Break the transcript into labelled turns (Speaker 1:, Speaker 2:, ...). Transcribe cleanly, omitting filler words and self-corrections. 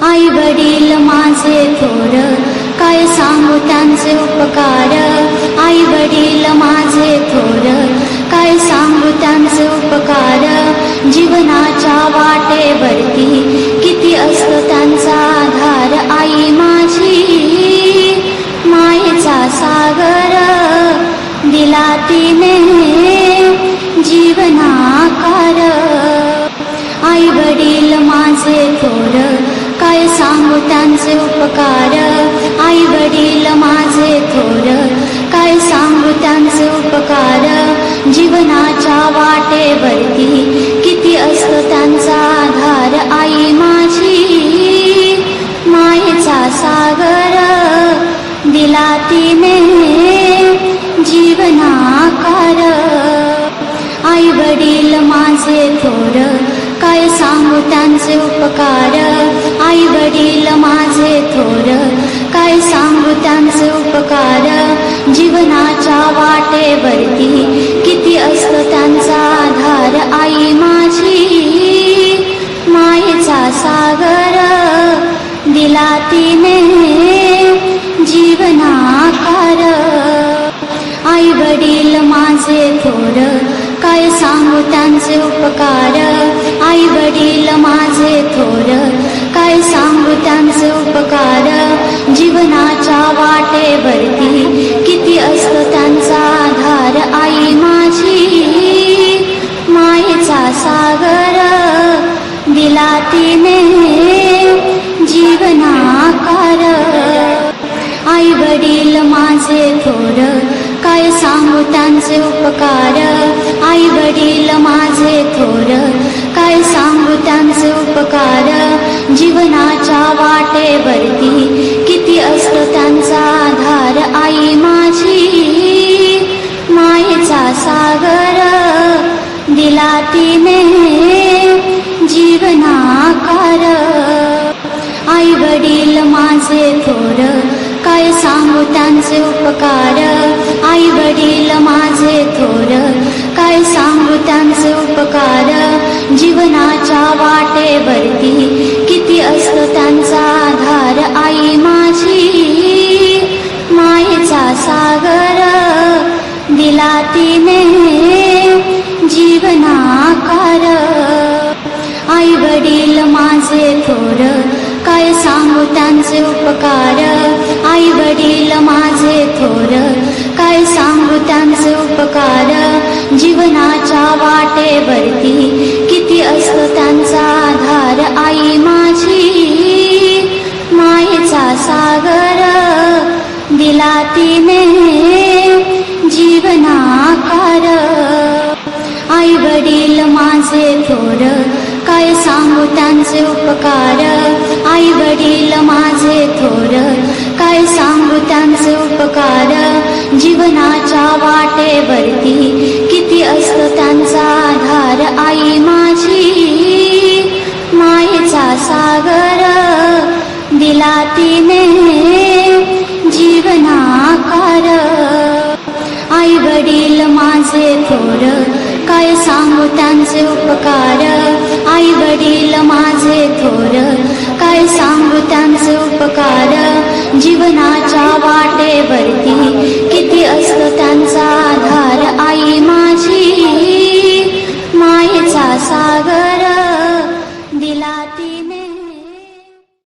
Speaker 1: आई वडील माझे थोर, काय सांगू त्यांचे उपकार. आई वडील माझे थोर, काय सांगू त्यांचे उपकार. जीवनाच्या वाटेवरती किती असतो त्यांचा आधार. आई माझी मायेचा सागर, दिला तिने जीवनाकार. आई वडील माझे थोर, काय सांगू त्यांचे उपकार. आई वडील माझे थोर, काय सांगू त्यांचे उपकार. जीवनाच्या वाटेवरती किती असतो त्यांचा आधार. आई माझी मायेचा सागर, दिला तिने जीवनाकार. आई वडील माझे थोर, काय सांगू त्यांचे उपकार. आई वडील माझे थोर, काय सांगू त्यांचे उपकार. जीवनाच्या वाटेवरती किती असतो त्यांचा आधार. आई माझी मायेचा सागर, दिला तिने जीवनाकार. आई वडील माझे थोर, काय सांगू त्यांचे उपकार. आई वडील माझे थोर, काय सांगू त्यांचे उपकार. जीवनाच्या वाटेवरती किती असतो त्यांचा आधार. आई माझी मायेचा सागर, दिला तिने जीवनाकार. आई वडील माझे थोर, काय सांगू त्यांचे उपकार. आई वडील माझे थोर, काय सांगू त्यांचे उपकार. जीवनाच्या वाटेवरती किती असतो त्यांचा आधार. आई माझी मायेचा सागर, दिला तिने जीवनाकार. आई वडील माझे थोर, काय सांगू त्यांचे उपकार. आई वडील माझे थोर, काय सांगू त्यांचे उपकार. जीवनाच्या वाटेवरती किती असतो त्यांचा आधार. आई माझी मायेचा सागर, दिला तिने जीवनाकार. आई वडील माझे थोर, काय सांगू त्यांचे उपकार. आई वडील माझे थोर, काय सांगू त्यांचे उपकार. जीवनाच्या वाटेवरती किती असतो त्यांचा आधार. आई माझी मायेचा सागर, दिला तिने जीवनाकार. आई वडील माझे थोर, काय सांगू त्यांचे उपकार. आई वडील माझे थोर, काय सांगू त्यांचे उपकार. जीवनाच्या वाटेवरती किती असतो त्यांचा आधार. आई माझी मायेचा सागर, दिला तिने जीवनाकार. आई वडील माझे थोर, काय सांगू त्यांचे उपकार. आई वडील माझे थोर, काय सांगू त्यांचे उपकार. जीवनाच्या वाटेवरती किती असतो त्यांचा